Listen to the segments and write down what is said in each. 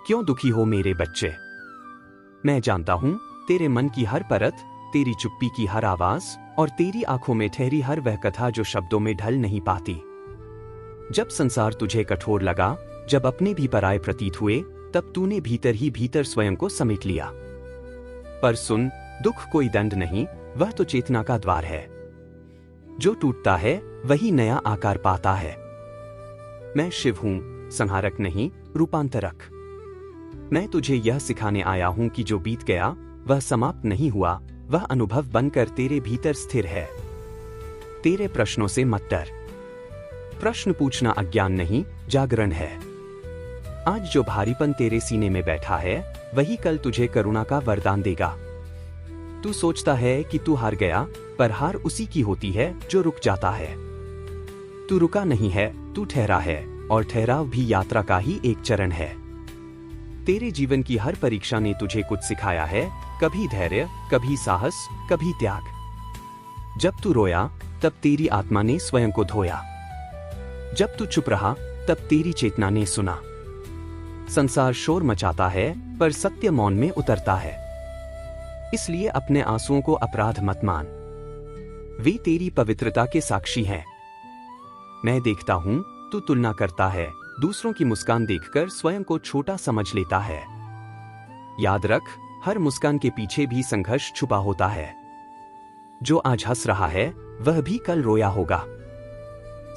क्यों दुखी हो मेरे बच्चे? मैं जानता हूं तेरे मन की हर परत, तेरी चुप्पी की हर आवाज और तेरी आंखों में ठहरी हर वह कथा जो शब्दों में ढल नहीं पाती। जब संसार तुझे कठोर लगा, जब अपने भी पराये प्रतीत हुए, तब तूने भीतर ही भीतर स्वयं को समेट लिया। पर सुन, दुख कोई दंड नहीं, वह तो चेतना का द्वार है। जो टूटता है वही नया आकार पाता है। मैं शिव हूं, संहारक नहीं, रूपांतरक। मैं तुझे यह सिखाने आया हूं कि जो बीत गया वह समाप्त नहीं हुआ, वह अनुभव बनकर तेरे भीतर स्थिर है। तेरे प्रश्नों से मत डर। प्रश्न पूछना अज्ञान नहीं, जागरण है। आज जो भारीपन तेरे सीने में बैठा है, वही कल तुझे करुणा का वरदान देगा। तू सोचता है कि तू हार गया, पर हार उसी की होती है जो रुक जाता है। तू रुका नहीं है, तू ठहरा है, और ठहराव भी यात्रा का ही एक चरण है। तेरे जीवन की हर परीक्षा ने तुझे कुछ सिखाया है, कभी धैर्य, कभी साहस, कभी त्याग। जब तू रोया, तब तेरी आत्मा ने स्वयं को धोया। जब तू चुप रहा, तब तेरी चेतना ने सुना। संसार शोर मचाता है, पर सत्य मौन में उतरता है। इसलिए अपने आंसुओं को अपराध मत मान। वे तेरी पवित्रता के साक्षी हैं। मैं देखता हूं, तू तुलना करता है, दूसरों की मुस्कान देखकर स्वयं को छोटा समझ लेता है। याद रख, हर मुस्कान के पीछे भी संघर्ष छुपा होता है। जो आज हंस रहा है, वह भी कल रोया होगा।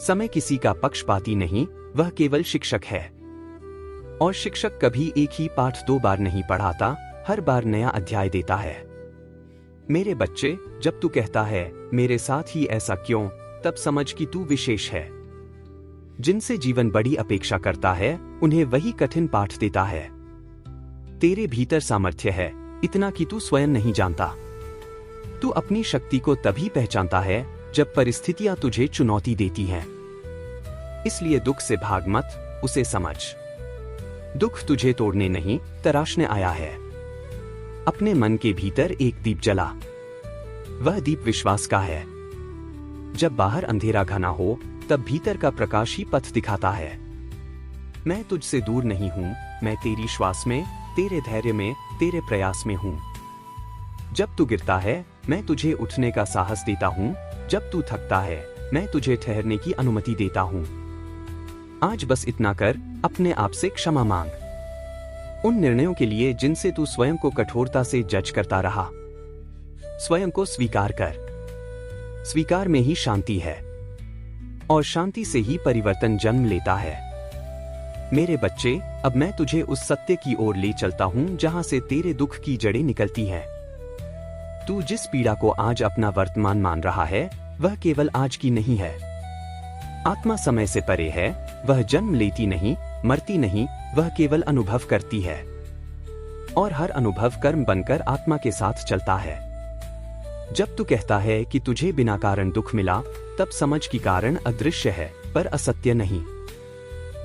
समय किसी का पक्षपाती नहीं, वह केवल शिक्षक है। और शिक्षक कभी एक ही पाठ 2 बार नहीं पढ़ाता, हर बार नया अध्याय देता है। मेरे बच्चे, जब तू कहता है मेरे साथ ही ऐसा क्यों, तब समझ कि तू विशेष है। जिनसे जीवन बड़ी अपेक्षा करता है, उन्हें वही कठिन पाठ देता है। तेरे भीतर सामर्थ्य है, इतना कि तू स्वयं नहीं जानता। तू अपनी शक्ति को तभी पहचानता है जब परिस्थितियां तुझे चुनौती देती हैं। इसलिए दुख से भाग मत, उसे समझ। दुख तुझे तोड़ने नहीं, तराशने आया है। अपने मन के भीतर एक दीप जला। वह दीप विश्वास का है। जब बाहर अंधेरा घना हो, तब भीतर का प्रकाश ही पथ दिखाता है। मैं तुझसे दूर नहीं हूं, मैं तेरी श्वास में, तेरे धैर्य में, तेरे प्रयास में हूं। जब तू गिरता है, मैं तुझे उठने का साहस देता हूं। जब तू थकता है, मैं तुझे ठहरने की अनुमति देता हूं। आज बस इतना कर, अपने आप से क्षमा मांग। उन निर्णयों के लिए जिनसे तू स्वयं को कठोरता से जज करता रहा। स्वयं को स्वीकार कर। स्वीकार में ही शांति है, और शांति से ही परिवर्तन जन्म लेता है। मेरे बच्चे, अब मैं तुझे उस सत्य की ओर ले चलता हूं जहां से तेरे दुख की जड़ें निकलती हैं। तू जिस पीड़ा को आज अपना वर्तमान मान रहा है, वह केवल आज की नहीं है। आत्मा समय से परे है, वह जन्म लेती नहीं, मरती नहीं, वह केवल अनुभव करती है। और हर अनुभव कर्म बनकर आत्मा के साथ चलता है। जब तू कहता है कि तुझे बिना कारण दुख मिला, तब समझ कि कारण अदृश्य है, पर असत्य नहीं।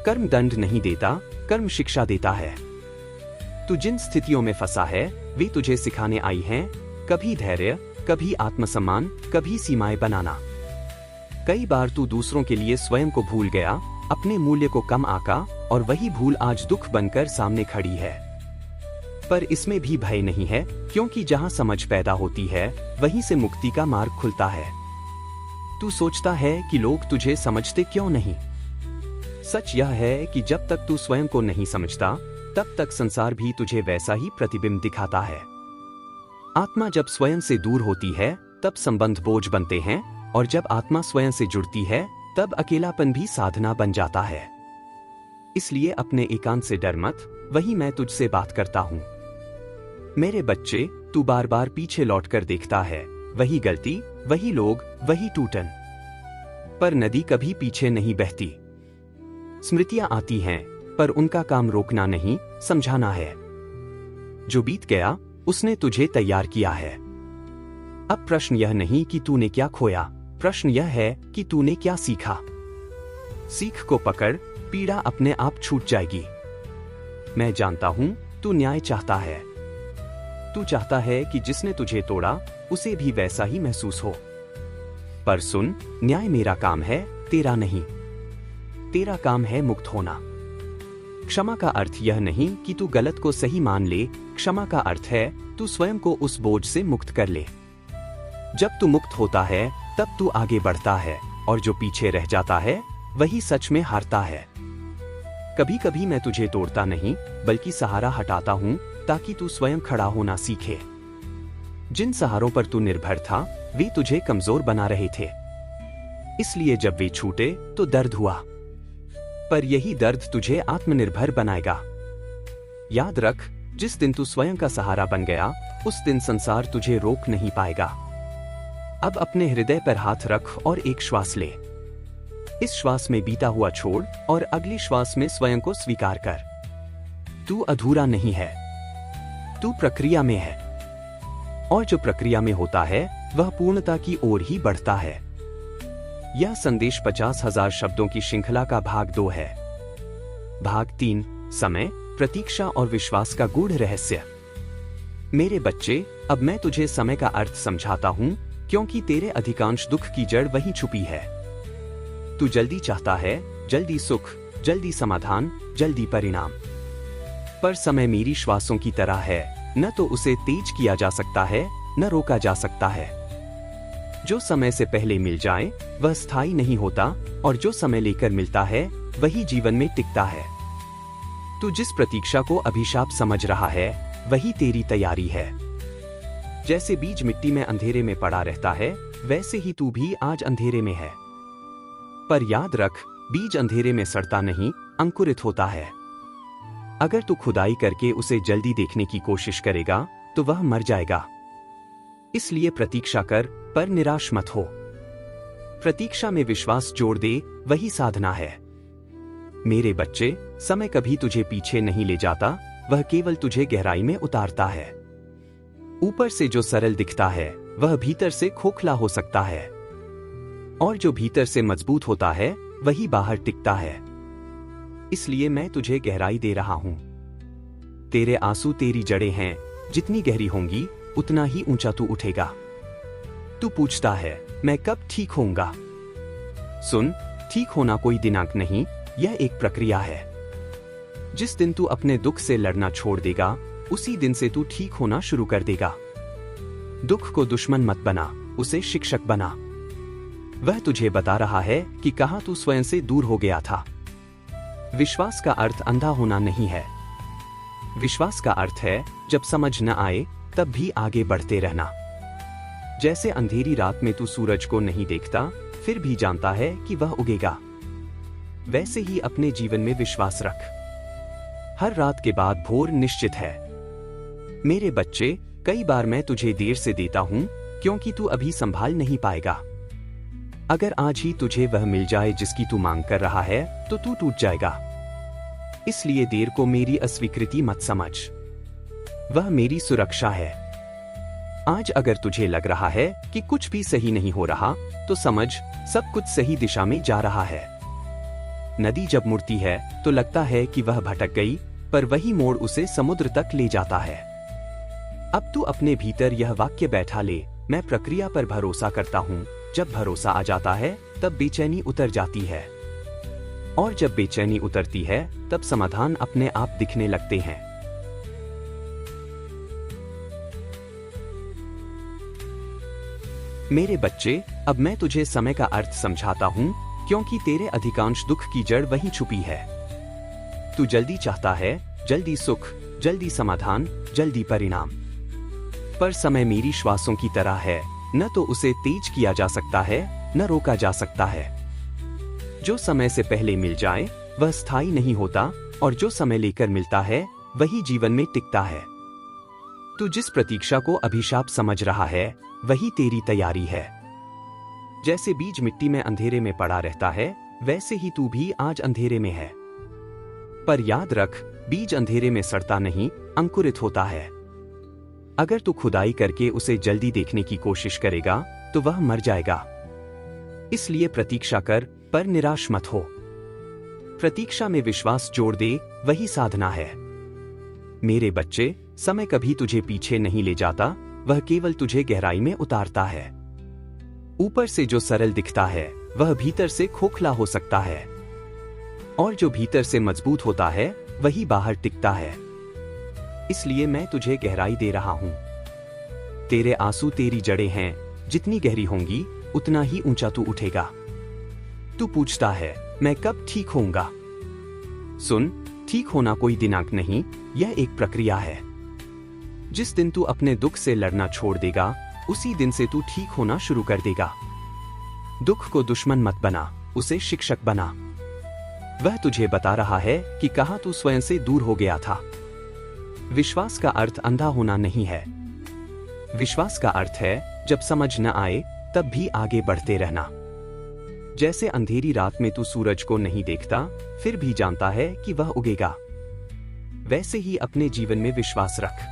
कर्म दंड नहीं देता, कर्म शिक्षा देता है। तू जिन स्थितियों में फंसा है, वे तुझे सिखाने आई हैं, कभी धैर्य, कभी आत्मसम्मान, कभी सीमाएं बनाना। कई बार तू दूसरों के लिए स्वयं को भूल गया, अपने मूल्य को कम आंका, और वही भूल आज दुख बनकर सामने खड़ी है। पर इसमें भी भय नहीं है, क्योंकि जहां समझ पैदा होती है, वहीं से मुक्ति का मार्ग खुलता है। तू सोचता है कि लोग तुझे समझते क्यों नहीं? सच यह है कि जब तक तू स्वयं को नहीं समझता, तब तक संसार भी तुझे वैसा ही प्रतिबिंब दिखाता है। आत्मा जब स्वयं से दूर होती है, तब संबंध बोझ बनते हैं, और जब आत्मा स्वयं से जुड़ती है, तब अकेलापन भी साधना बन जाता है। इसलिए अपने एकांत से डर मत, वही मैं तुझसे बात करता हूं। मेरे बच्चे, तू बार बार पीछे लौटकर देखता है, वही गलती, वही लोग, वही टूटन। पर नदी कभी पीछे नहीं बहती। स्मृतियां आती हैं, पर उनका काम रोकना नहीं, समझाना है। जो बीत गया, उसने तुझे तैयार किया है। अब प्रश्न यह नहीं कि तूने क्या खोया, प्रश्न यह है कि तूने क्या सीखा। सीख को पकड़, पीड़ा अपने आप छूट जाएगी। मैं जानता हूं, तू न्याय चाहता है। तू चाहता है कि जिसने तुझे तोड़ा, उसे भी वैसा ही महसूस हो। पर सुन, न्याय मेरा काम है, तेरा नहीं। तेरा काम है मुक्त होना। क्षमा का अर्थ यह नहीं कि तू गलत को सही मान ले, क्षमा का अर्थ है तू स्वयं को उस बोझ से मुक्त कर ले। जब तू मुक्त होता है तब तू आगे बढ़ता है, और जो पीछे रह जाता है वही सच में हारता है। कभी कभी मैं तुझे तोड़ता नहीं बल्कि सहारा हटाता हूं ताकि तू स्वयं खड़ा होना सीखे। जिन सहारों पर तू निर्भर था वे तुझे कमजोर बना रहे थे, इसलिए जब वे छूटे तो दर्द हुआ, पर यही दर्द तुझे आत्मनिर्भर बनाएगा। याद रख, जिस दिन तू स्वयं का सहारा बन गया उस दिन संसार तुझे रोक नहीं पाएगा। अब अपने हृदय पर हाथ रख और एक श्वास ले। इस श्वास में बीता हुआ छोड़ और अगली श्वास में स्वयं को स्वीकार कर। तू अधूरा नहीं है, तू प्रक्रिया में है, और जो प्रक्रिया में होता है वह पूर्णता की ओर ही बढ़ता है। यह संदेश 50,000 शब्दों की श्रृंखला का भाग 2 है। भाग 3, समय, प्रतीक्षा और विश्वास का गूढ़ रहस्य। मेरे बच्चे, अब मैं तुझे समय का अर्थ समझाता हूं, क्योंकि तेरे अधिकांश दुख की जड़ वहीं छुपी है। तू जल्दी चाहता है, जल्दी सुख, जल्दी समाधान, जल्दी परिणाम, पर समय मेरी श्वासों की तरह है, न तो उसे तेज किया जा सकता है न रोका जा सकता है। जो समय से पहले मिल जाए वह स्थायी नहीं होता, और जो समय लेकर मिलता है वही जीवन में टिकता है। तू जिस प्रतीक्षा को अभिशाप समझ रहा है वही तेरी तैयारी है। जैसे बीज मिट्टी में अंधेरे में पड़ा रहता है, वैसे ही तू भी आज अंधेरे में है। पर याद रख, बीज अंधेरे में सड़ता नहीं, अंकुरित होता है। अगर तू खुदाई करके उसे जल्दी देखने की कोशिश करेगा तो वह मर जाएगा। इसलिए प्रतीक्षा कर, पर निराश मत हो। प्रतीक्षा में विश्वास जोड़ दे, वही साधना है। मेरे बच्चे, समय कभी तुझे पीछे नहीं ले जाता, वह केवल तुझे गहराई में उतारता है। ऊपर से जो सरल दिखता है वह भीतर से खोखला हो सकता है, और जो भीतर से मजबूत होता है वही बाहर टिकता है। इसलिए मैं तुझे गहराई दे रहा हूं। तेरे आंसू तेरी जड़ें हैं, जितनी गहरी होंगी उतना ही ऊंचा तू उठेगा। तू पूछता है, मैं कब ठीक होऊंगा? सुन, ठीक होना कोई दिनांक नहीं, यह एक प्रक्रिया है। जिस दिन तू अपने दुख से लड़ना छोड़ देगा उसी दिन से तू ठीक होना शुरू कर देगा। दुख को दुश्मन मत बना, उसे शिक्षक बना। वह तुझे बता रहा है कि कहां तू स्वयं से दूर हो गया था। विश्वास का अर्थ अंधा होना नहीं है। विश्वास का अर्थ है जब समझ न आए तब भी आगे बढ़ते रहना। जैसे अंधेरी रात में तू सूरज को नहीं देखता फिर भी जानता है कि वह उगेगा, वैसे ही अपने जीवन में विश्वास रख। हर रात के बाद भोर निश्चित है। मेरे बच्चे, कई बार मैं तुझे देर से देता हूं क्योंकि तू अभी संभाल नहीं पाएगा। अगर आज ही तुझे वह मिल जाए जिसकी तू मांग कर रहा है तो तू टूट जाएगा। इसलिए देर को मेरी अस्वीकृति मत समझ, वह मेरी सुरक्षा है। आज अगर तुझे लग रहा है कि कुछ भी सही नहीं हो रहा तो समझ, सब कुछ सही दिशा में जा रहा है। नदी जब मुड़ती है तो लगता है कि वह भटक गई, पर वही मोड़ उसे समुद्र तक ले जाता है। अब तू अपने भीतर यह वाक्य बैठा ले, मैं प्रक्रिया पर भरोसा करता हूं। जब भरोसा आ जाता है तब बेचैनी उतर जाती है, और जब बेचैनी उतरती है तब समाधान अपने आप दिखने लगते हैं। मेरे बच्चे, अब मैं तुझे समय का अर्थ समझाता हूं, क्योंकि तेरे अधिकांश दुख की जड़ वहीं छुपी है। तू जल्दी चाहता है, जल्दी सुख, जल्दी समाधान, जल्दी परिणाम, पर समय मेरी श्वासों की तरह है, न तो उसे तेज किया जा सकता है न रोका जा सकता है। जो समय से पहले मिल जाए वह स्थायी नहीं होता, और जो समय लेकर मिलता है वही जीवन में टिकता है। तू जिस प्रतीक्षा को अभिशाप समझ रहा है वही तेरी तैयारी है। जैसे बीज मिट्टी में अंधेरे में पड़ा रहता है, वैसे ही तू भी आज अंधेरे में है। पर याद रख, बीज अंधेरे में सड़ता नहीं, अंकुरित होता है। अगर तू खुदाई करके उसे जल्दी देखने की कोशिश करेगा तो वह मर जाएगा। इसलिए प्रतीक्षा कर, पर निराश मत हो। प्रतीक्षा में विश्वास जोड़ दे, वही साधना है। मेरे बच्चे, समय कभी तुझे पीछे नहीं ले जाता, वह केवल तुझे गहराई में उतारता है। ऊपर से जो सरल दिखता है वह भीतर से खोखला हो सकता है, और जो भीतर से मजबूत होता है वही बाहर टिकता है। इसलिए मैं तुझे गहराई दे रहा हूं। तेरे आंसू तेरी जड़ें हैं, जितनी गहरी होंगी उतना ही ऊंचा तू उठेगा। तू पूछता है मैं कब ठीक होऊंगा? सुन, ठीक होना कोई दिनांक नहीं, यह एक प्रक्रिया है। जिस दिन तू अपने दुख से लड़ना छोड़ देगा, उसी दिन से तू ठीक होना शुरू कर देगा। दुख को दुश्मन मत बना, उसे शिक्षक बना। वह तुझे बता रहा है कि कहां तू स्वयं से दूर हो गया था। विश्वास का अर्थ अंधा होना नहीं है। विश्वास का अर्थ है जब समझ न आए तब भी आगे बढ़ते रहना। जैसे अंधेरी रात में तू सूरज को नहीं देखता, फिर भी जानता है कि वह उगेगा, वैसे ही अपने जीवन में विश्वास रख।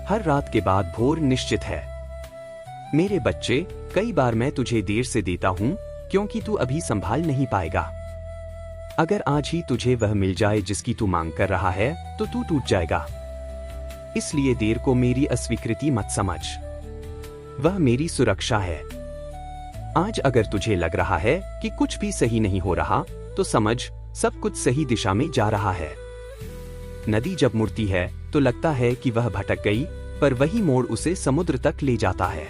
हर रात के बाद भोर निश्चित है। मेरे बच्चे, कई बार मैं तुझे देर से देता हूं क्योंकि तू अभी संभाल नहीं पाएगा। अगर आज ही तुझे वह मिल जाए जिसकी तू मांग कर रहा है, तो तू टूट जाएगा। इसलिए देर को मेरी अस्वीकृति मत समझ, वह मेरी सुरक्षा है। आज अगर तुझे लग रहा है कि कुछ भी सही नहीं हो रहा, तो समझ सब कुछ सही दिशा में जा रहा है। नदी जब मुड़ती है तो लगता है कि वह भटक गई, पर वही मोड़ उसे समुद्र तक ले जाता है।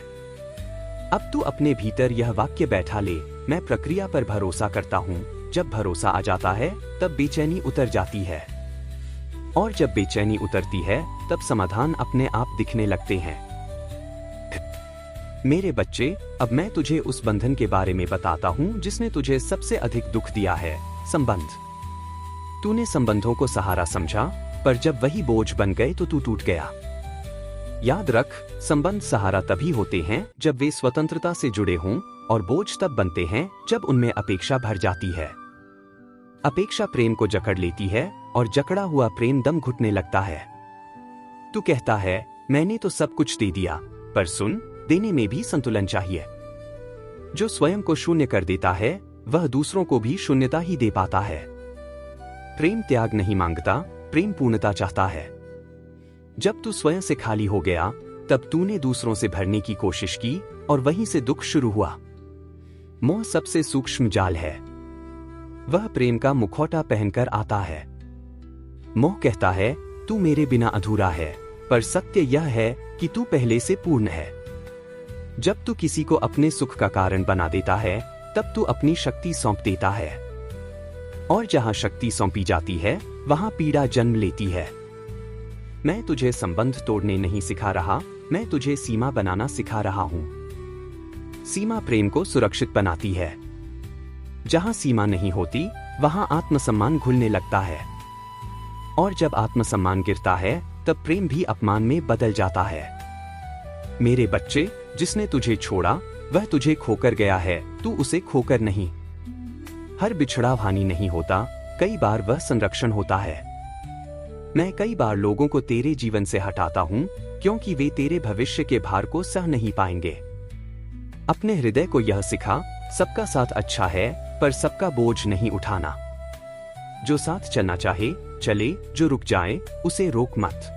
अब तू अपने भीतर यह वाक्य बैठा ले, मैं प्रक्रिया पर भरोसा करता हूँ। जब भरोसा आ जाता है तब बेचैनी उतर जाती है, और जब बेचैनी उतरती है तब समाधान अपने आप दिखने लगते हैं। मेरे बच्चे, अब मैं तुझे उस बंधन के बारे में बताता हूँ जिसने तुझे सबसे अधिक दुख दिया है, संबंध। तूने संबंधों को सहारा समझा, पर जब वही बोझ बन गए तो तू टूट गया। याद रख, संबंध सहारा तभी होते हैं जब वे स्वतंत्रता से जुड़े हों, और बोझ तब बनते हैं जब उनमें अपेक्षा भर जाती है। अपेक्षा प्रेम को जकड़ लेती है, और जकड़ा हुआ प्रेम दम घुटने लगता है। तू कहता है मैंने तो सब कुछ दे दिया, पर सुन, देने में भी संतुलन चाहिए। जो स्वयं को शून्य कर देता है, वह दूसरों को भी शून्यता ही दे पाता है। प्रेम त्याग नहीं मांगता, प्रेम पूर्णता चाहता है। जब तू स्वयं से खाली हो गया, तब तूने दूसरों से भरने की कोशिश की, और वहीं से दुख शुरू हुआ। मोह सबसे सूक्ष्म जाल है। वह प्रेम का मुखौटा पहनकर आता है। मोह कहता है तू मेरे बिना अधूरा है, पर सत्य यह है कि तू पहले से पूर्ण है। जब तू किसी को अपने सुख का कारण बना देता है, तब तू अपनी शक्ति सौंप देता है, और जहां शक्ति सौंपी जाती है वहां पीड़ा जन्म लेती है। मैं तुझे संबंध तोड़ने नहीं सिखा रहा, मैं तुझे सीमा बनाना सिखा रहा हूं। सीमा प्रेम को सुरक्षित बनाती है। जहां सीमा नहीं होती, वहां आत्मसम्मान घुलने लगता है, और जब आत्मसम्मान गिरता है तब प्रेम भी अपमान में बदल जाता है। मेरे बच्चे, जिसने तुझे छोड़ा वह तुझे खोकर गया है, तू उसे खोकर नहीं। हर बिछड़ा हानि नहीं होता, कई बार वह संरक्षण होता है। मैं कई बार लोगों को तेरे जीवन से हटाता हूं क्योंकि वे तेरे भविष्य के भार को सह नहीं पाएंगे। अपने हृदय को यह सिखा, सबका साथ अच्छा है, पर सबका बोझ नहीं उठाना। जो साथ चलना चाहे चले, जो रुक जाए उसे रोक मत।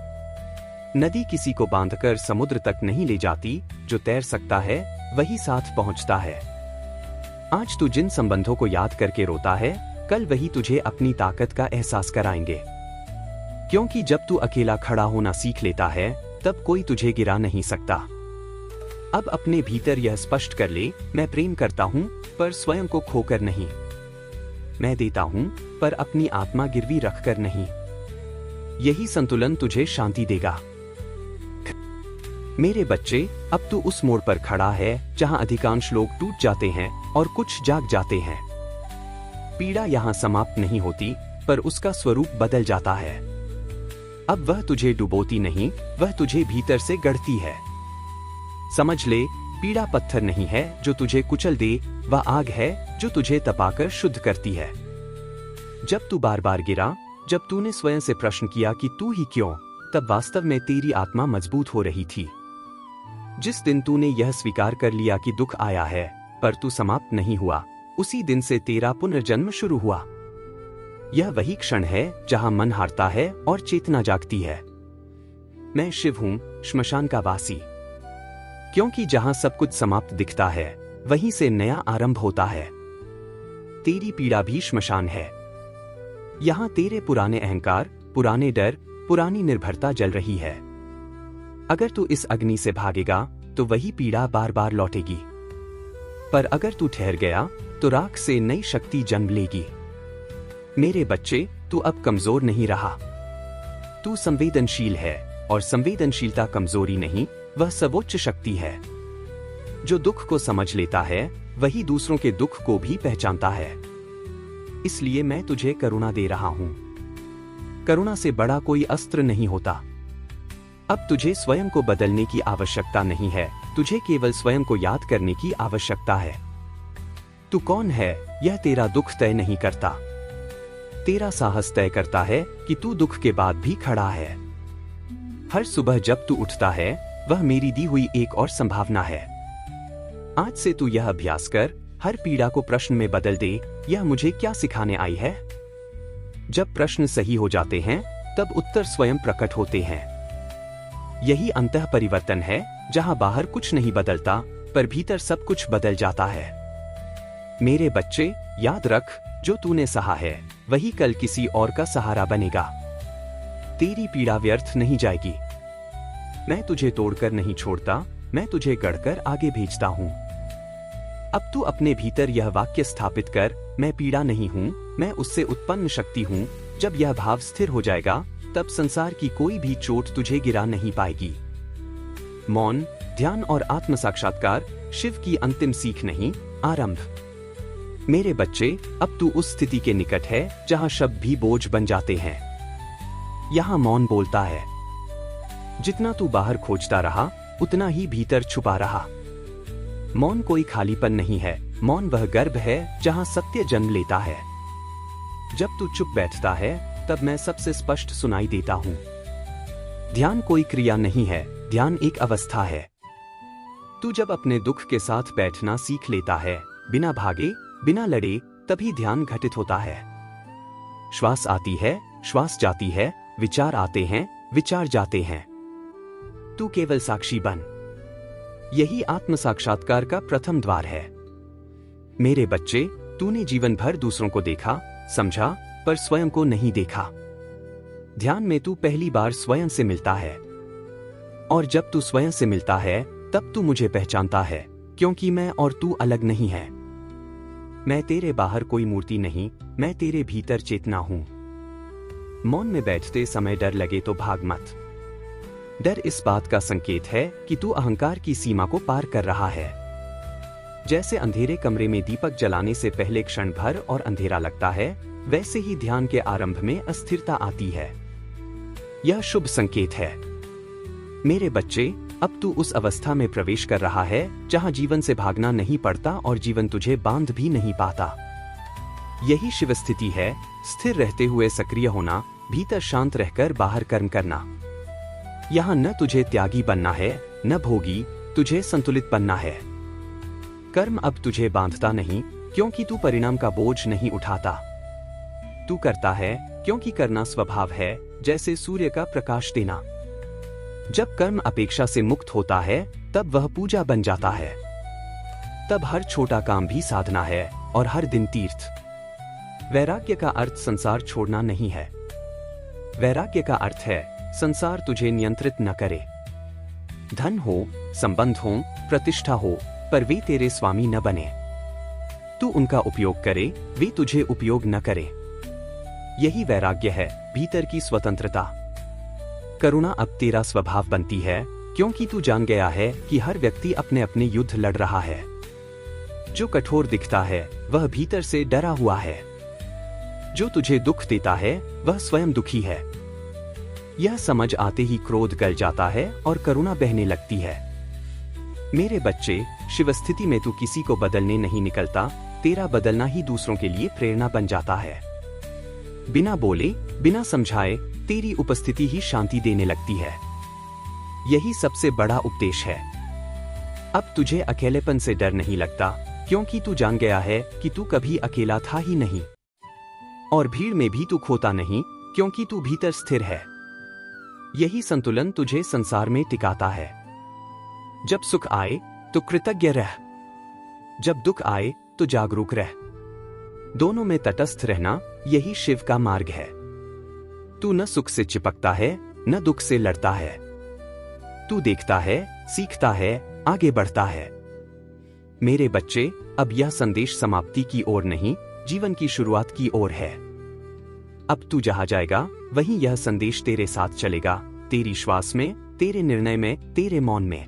नदी किसी को बांधकर समुद्र तक नहीं ले जाती, जो तैर सकता है वही साथ पहुंचता है। आज तू जिन संबंधों को याद करके रोता है, कल वही तुझे अपनी ताकत का एहसास कराएंगे। क्योंकि जब तू अकेला खड़ा होना सीख लेता है, तब कोई तुझे गिरा नहीं सकता। अब अपने भीतर यह स्पष्ट कर ले, मैं प्रेम करता हूं, पर स्वयं को खोकर नहीं। मैं देता हूं, पर अपनी आत्मा गिरवी रखकर नहीं। यही संतुलन तुझे शांति देगा। मेरे बच्चे, अब तू उस मोड़ पर खड़ा है जहां अधिकांश लोग टूट जाते हैं और कुछ जाग जाते हैं। पीड़ा यहां समाप्त नहीं होती, पर उसका स्वरूप बदल जाता है। अब वह तुझे डुबोती नहीं, वह तुझे भीतर से गढ़ती है। समझ ले, पीड़ा पत्थर नहीं है जो तुझे कुचल दे, वह आग है जो तुझे तपाकर शुद्ध करती है। जब तू बार बार गिरा, जब तूने स्वयं से प्रश्न किया कि तू ही क्यों, तब वास्तव में तेरी आत्मा मजबूत हो रही थी। जिस दिन तूने यह स्वीकार कर लिया कि दुख आया है, पर तू समाप्त नहीं हुआ, उसी दिन से तेरा पुनर्जन्म शुरू हुआ। यह वही क्षण है जहां मन हारता है और चेतना जागती है। मैं शिव हूं, श्मशान का वासी। क्योंकि जहां सब कुछ समाप्त दिखता है, वहीं से नया आरंभ होता है। तेरी पीड़ा भी श्मशान है। यहाँ तेरे पुराने अहंकार, पुराने डर, पुरानी निर्भरता जल रही है। अगर तू इस अग्नि से भागेगा तो वही पीड़ा बार बार लौटेगी, पर अगर तू ठहर गया तो राख से नई शक्ति जन्म लेगी। मेरे बच्चे, तू अब कमजोर नहीं रहा। तू संवेदनशील है, और संवेदनशीलता कमजोरी नहीं, वह सर्वोच्च शक्ति है। जो दुख को समझ लेता है वही दूसरों के दुख को भी पहचानता है। इसलिए मैं तुझे करुणा दे रहा हूं। करुणा से बड़ा कोई अस्त्र नहीं होता। अब तुझे स्वयं को बदलने की आवश्यकता नहीं है, तुझे केवल स्वयं को याद करने की आवश्यकता है। तू कौन है यह तेरा दुख तय नहीं करता। तेरा साहस तय करता है कि तू दुख के बाद भी खड़ा है। हर सुबह जब तू उठता है वह मेरी दी हुई एक और संभावना है। आज से तू यह अभ्यास कर, हर पीड़ा को प्रश्न में बदल दे, यह मुझे क्या सिखाने आई है। जब प्रश्न सही हो जाते हैं तब उत्तर स्वयं प्रकट होते हैं। यही अंतः परिवर्तन है, जहां बाहर कुछ नहीं बदलता पर भीतर सब कुछ बदल जाता है। मेरे बच्चे, याद रख, जो तूने सहा है वही कल किसी और का सहारा बनेगा। तेरी पीड़ा व्यर्थ नहीं जाएगी। मैं तुझे तोड़कर नहीं छोड़ता, मैं तुझे गढ़कर आगे भेजता हूं। अब तू अपने भीतर यह वाक्य स्थापित कर, मैं पीड़ा नहीं हूं, मैं उससे उत्पन्न शक्ति हूं। जब यह भाव स्थिर हो जाएगा तब संसार की कोई भी चोट तुझे गिरा नहीं पाएगी। मौन, ध्यान और आत्म साक्षात्कार शिव की अंतिम सीख नहीं, आरंभ। मेरे बच्चे, अब तू उस स्थिति के निकट है जहां शब्द भी बोझ बन जाते हैं। यहां मौन बोलता है। जितना तू बाहर खोजता रहा उतना ही भीतर छुपा रहा। मौन कोई खालीपन नहीं है, मौन वह गर्भ है जहां सत्य जन्म लेता है। जब तू चुप बैठता है तब मैं सबसे स्पष्ट सुनाई देता हूं। ध्यान कोई क्रिया नहीं है, ध्यान एक अवस्था है। तू जब अपने दुख के साथ बैठना सीख लेता है, बिना भागे, बिना लड़े, तभी ध्यान घटित होता है। श्वास आती है, श्वास जाती है, विचार आते हैं, विचार जाते हैं। तू केवल साक्षी बन। यही आत्म साक्षात्कार का प्रथम द्वार है। मेरे बच्चे, तूने जीवन भर दूसरों को देखा, समझा, पर स्वयं को नहीं देखा। ध्यान में तू पहली बार स्वयं से मिलता है। और जब तू स्वयं से मिलता है तब तू मुझे पहचानता है, क्योंकि मैं और तू अलग नहीं है। मैं तेरे बाहर कोई मूर्ति नहीं, मैं तेरे भीतर चेतना हूं। मौन में बैठते समय डर लगे तो भाग मत। डर इस बात का संकेत है कि तू अहंकार की सीमा को पार कर रहा है। जैसे अंधेरे कमरे में दीपक जलाने से पहले क्षण भर और अंधेरा लगता है, वैसे ही ध्यान के आरंभ में अस्थिरता आती है। यह शुभ संकेत है। मेरे बच्चे, अब तू उस अवस्था में प्रवेश कर रहा है जहां जीवन से भागना नहीं पड़ता और जीवन तुझे बांध भी नहीं पाता। यही शिव स्थिति है, स्थिर रहते हुए सक्रिय होना, भीतर शांत रहकर बाहर कर्म करना। यहां न तुझे त्यागी बनना है, न भोगी, तुझे संतुलित बनना है। कर्म अब तुझे बांधता नहीं, क्योंकि तू परिणाम का बोझ नहीं उठाता। तू करता है क्योंकि करना स्वभाव है, जैसे सूर्य का प्रकाश देना। जब कर्म अपेक्षा से मुक्त होता है तब वह पूजा बन जाता है। तब हर छोटा काम भी साधना है और हर दिन तीर्थ। वैराग्य का अर्थ संसार छोड़ना नहीं है। वैराग्य का अर्थ है संसार तुझे नियंत्रित न करे। धन हो, संबंध हो, प्रतिष्ठा हो, पर वे तेरे स्वामी न बने। तू उनका उपयोग करे, वे तुझे उपयोग न करे। यही वैराग्य है, भीतर की स्वतंत्रता। करुणा अब तेरा स्वभाव बनती है, क्योंकि तू जान गया है कि हर व्यक्ति अपने अपने युद्ध लड़ रहा है। जो कठोर दिखता है वह भीतर से डरा हुआ है। जो तुझे दुख देता है वह स्वयं दुखी है। यह समझ आते ही क्रोध गल जाता है और करुणा बहने लगती है। मेरे बच्चे, शिव स्थिति में तू किसी को बदलने नहीं निकलता, तेरा बदलना ही दूसरों के लिए प्रेरणा बन जाता है। बिना बोले, बिना समझाए, तेरी उपस्थिति ही शांति देने लगती है। यही सबसे बड़ा उपदेश है। अब तुझे अकेलेपन से डर नहीं लगता, क्योंकि तू जान गया है कि तू कभी अकेला था ही नहीं। और भीड़ में भी तू खोता नहीं, क्योंकि तू भीतर स्थिर है। यही संतुलन तुझे संसार में टिकाता है। जब सुख आए तो कृतज्ञ रह, जब दुख आए तो जागरूक रह। दोनों में तटस्थ रहना, यही शिव का मार्ग है। तू न सुख से चिपकता है, न दुख से लड़ता है। तू देखता है, सीखता है, आगे बढ़ता है। मेरे बच्चे, अब यह संदेश समाप्ति की ओर नहीं, जीवन की शुरुआत की ओर है। अब तू जहां जाएगा, वहीं यह संदेश तेरे साथ चलेगा, तेरी श्वास में, तेरे निर्णय में, तेरे मौन में।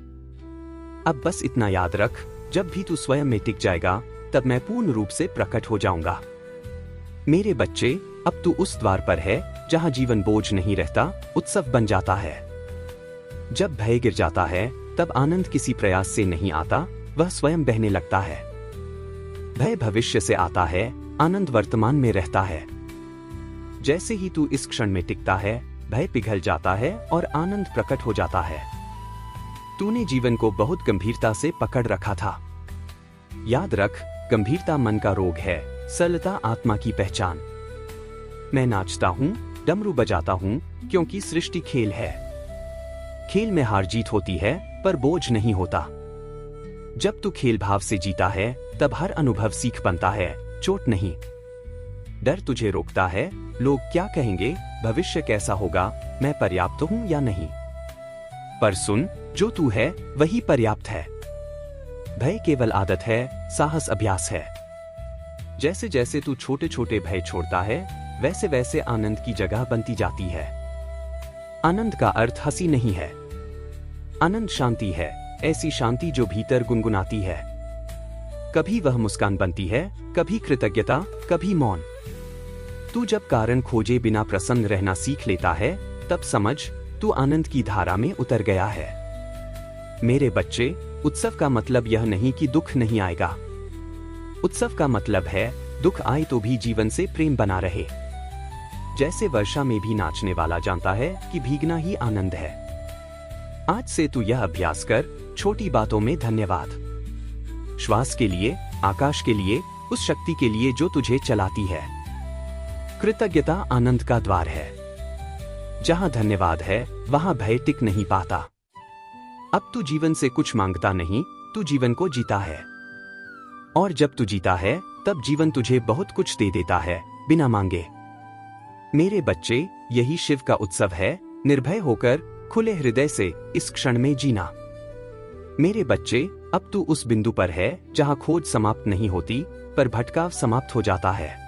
अब बस इतना याद रख, जब भी तू स्वयं में टिक जाएगा, तब मैं पूर्ण रूप से प्रकट हो जाऊंगा। मेरे बच्चे, अब तू उस द्वार पर है, जहां जीवन बोझ नहीं रहता, उत्सव बन जाता है। जब भय गिर जाता है, तब आनंद किसी प्रयास से नहीं आता, वह स्वयं बहने लगता है। भय भविष्य से आता है, आनंद वर्तमान में रहता है। जैसे ही तू इस क्षण में टिकता है, भय पिघल जाता है और आनंद प्रकट हो जाता है। तूने जीवन को बहुत गंभीरता से पकड़ रखा था। याद रख, गंभीरता मन का रोग है, सरलता आत्मा की पहचान। मैं नाचता हूं, डमरू बजाता हूं, क्योंकि सृष्टि खेल है। खेल में हार जीत होती है, पर बोझ नहीं होता। जब तू खेल भाव से जीता है, तब हर अनुभव सीख बनता है, चोट नहीं। डर तुझे रोकता है, लोग क्या कहेंगे, भविष्य कैसा होगा, मैं पर्याप्त हूं या नहीं। पर सुन, जो तू है वही पर्याप्त है। भय केवल आदत है, साहस अभ्यास है। जैसे जैसे तू छोटे छोटे भय छोड़ता है, वैसे वैसे आनंद की जगह बनती जाती है। आनंद का अर्थ हंसी नहीं है। आनंद शांति है, ऐसी शांति जो भीतर गुनगुनाती है। कभी वह मुस्कान बनती है, कभी कृतज्ञता, कभी मौन। तू जब कारण खोजे बिना प्रसन्न रहना सीख लेता है, तब समझ, तू आनंद की धारा में उतर गया है। मेरे बच्चे, उत्सव का मतलब यह नहीं कि दुख नहीं आएगा। उत्सव का मतलब है, दुख आए तो भी जीवन से प्रेम बना रहे। जैसे वर्षा में भी नाचने वाला जानता है कि भीगना ही आनंद है। आज से तू यह अभ्यास कर, छोटी बातों में धन्यवाद। श्वास के लिए, आकाश के लिए, उस शक्ति के लिए जो तुझे चलाती है। कृतज्ञता आनंद का द्वार है। जहां धन्यवाद है, वहां भय टिक नहीं पाता। अब तू जीवन से कुछ मांगता नहीं, तू जीवन को जीता है। और जब तू जीता है, तब जीवन तुझे बहुत कुछ दे देता है, बिना मांगे। मेरे बच्चे, यही शिव का उत्सव है, निर्भय होकर, खुले हृदय से इस क्षण में जीना। मेरे बच्चे, अब तू उस बिंदु पर है, जहां खोज समाप्त नहीं होती, पर भटकाव समाप्त हो जाता है।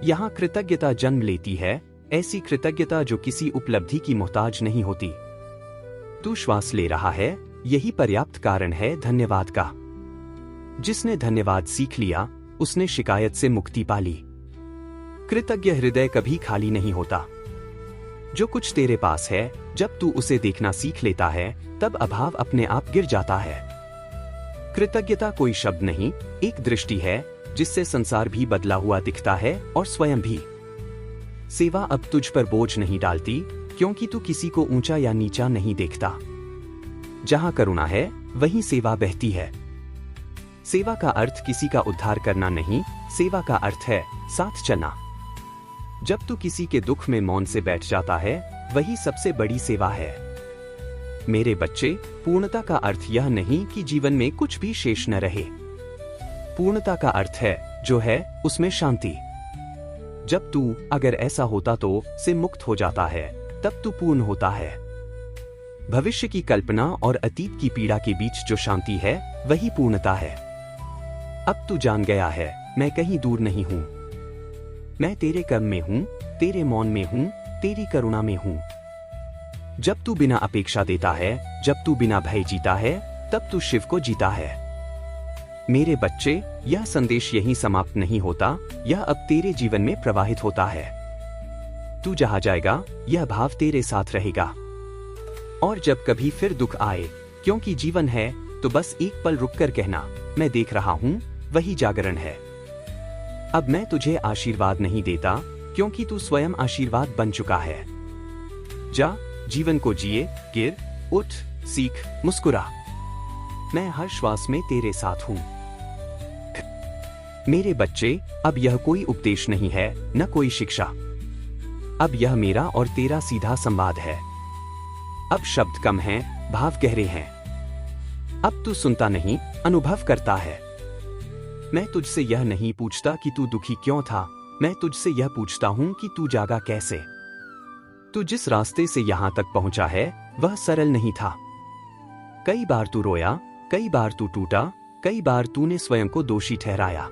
यहां कृतज्ञता जन्म लेती है, ऐसी कृतज्ञता जो किसी उपलब्धि की मोहताज नहीं होती। तू श्वास ले रहा है, यही पर्याप्त कारण है धन्यवाद का। जिसने धन्यवाद सीख लिया, उसने शिकायत से मुक्ति पा ली। कृतज्ञ हृदय कभी खाली नहीं होता। जो कुछ तेरे पास है, जब तू उसे देखना सीख लेता है, तब अभाव अपने आप गिर जाता है। कृतज्ञता कोई शब्द नहीं, एक दृष्टि है, जिससे संसार भी बदला हुआ दिखता है और स्वयं भी। सेवा अब तुझ पर बोझ नहीं डालती, क्योंकि तू किसी को ऊंचा या नीचा नहीं देखता। जहां करुणा है, वहीं सेवा बहती है। सेवा का अर्थ किसी का उद्धार करना नहीं, सेवा का अर्थ है साथ चलना। जब तू किसी के दुख में मौन से बैठ जाता है, वही सबसे बड़ी सेवा है। मेरे बच्चे, पूर्णता का अर्थ यह नहीं कि जीवन में कुछ भी शेष न रहे। पूर्णता का अर्थ है, जो है उसमें शांति। जब तू, अगर ऐसा होता तो, से मुक्त हो जाता है, तब तू पूर्ण होता है। भविष्य की कल्पना और अतीत की पीड़ा के बीच जो शांति है, वही पूर्णता है। अब तू जान गया है, मैं कहीं दूर नहीं हूं। मैं तेरे कर्म में हूं, तेरे मौन में हूं, तेरी करुणा में हूं। जब तू बिना अपेक्षा देता है, जब तू बिना भय जीता है, तब तू शिव को जीता है। मेरे बच्चे, यह संदेश यहीं समाप्त नहीं होता, यह अब तेरे जीवन में प्रवाहित होता है। तू जहां जाएगा, यह भाव तेरे साथ रहेगा। और जब कभी फिर दुख आए, क्योंकि जीवन है, तो बस एक पल रुककर कहना, मैं देख रहा हूं, वही जागरण है। अब मैं तुझे आशीर्वाद नहीं देता, क्योंकि तू स्वयं आशीर्वाद बन चुका है। जा, जीवन को जिए, गिर, उठ, सीख, मुस्कुरा। मैं हर श्वास में तेरे साथ हूं। मेरे बच्चे, अब यह कोई उपदेश नहीं है, न कोई शिक्षा। अब यह मेरा और तेरा सीधा संवाद है। अब शब्द कम हैं, भाव गहरे हैं। अब तू सुनता नहीं, अनुभव करता है। मैं तुझसे यह नहीं पूछता कि तू दुखी क्यों था, मैं तुझसे यह पूछता हूं कि तू जागा कैसे? तू जिस रास्ते से यहां तक पहुंचा है वह सरल नहीं था। कई बार तू रोया, कई बार तू टूटा, कई बार तूने स्वयं को दोषी ठहराया।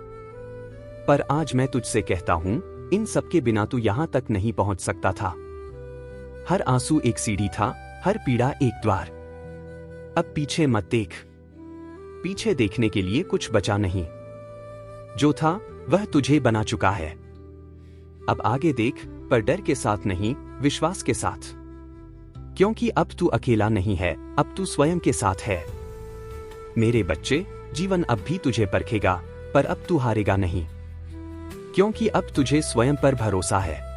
पर आज मैं तुझसे कहता हूं, इन सब के बिना तू यहां तक नहीं पहुंच सकता था। हर आंसू एक सीढ़ी था, हर पीड़ा एक द्वार। अब पीछे मत देख। पीछे देखने के लिए कुछ बचा नहीं। जो था वह तुझे बना चुका है। अब आगे देख, पर डर के साथ नहीं, विश्वास के साथ। क्योंकि अब तू अकेला नहीं है, अब तू स्वयं के साथ है। मेरे बच्चे, जीवन अब भी तुझे परखेगा, पर अब तू हारेगा नहीं। क्योंकि अब तुझे स्वयं पर भरोसा है।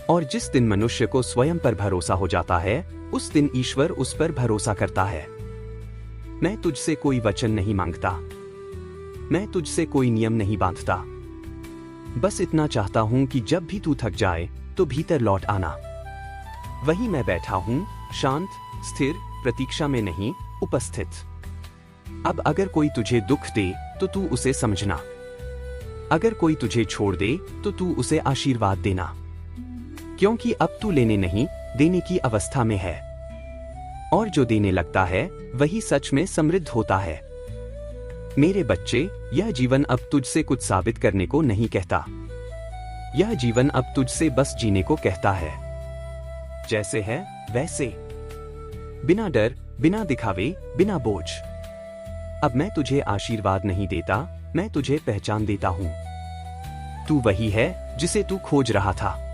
और जिस दिन मनुष्य को स्वयं पर भरोसा हो जाता है, उस दिन ईश्वर उस पर भरोसा करता है। मैं तुझसे कोई वचन नहीं मांगता। मैं तुझसे कोई नियम नहीं बांधता। बस इतना चाहता हूं कि जब भी तू थक जाए तो भीतर लौट आना। वहीं मैं बैठा हूं, शांत, स्थिर, प्रतीक्षा में नहीं, उपस्थित। अब अगर कोई तुझे दुख दे तो तू उसे समझना। अगर कोई तुझे छोड़ दे तो तू उसे आशीर्वाद देना। क्योंकि अब तू लेने नहीं, देने की अवस्था में है। और जो देने लगता है वही सच में समृद्ध होता है। मेरे बच्चे, यह जीवन अब तुझसे कुछ साबित करने को नहीं कहता। यह जीवन अब तुझसे बस जीने को कहता है। जैसे है वैसे, बिना डर, बिना दिखावे, बिना बोझ। अब मैं तुझे आशीर्वाद नहीं देता, मैं तुझे पहचान देता हूं। तू वही है जिसे तू खोज रहा था।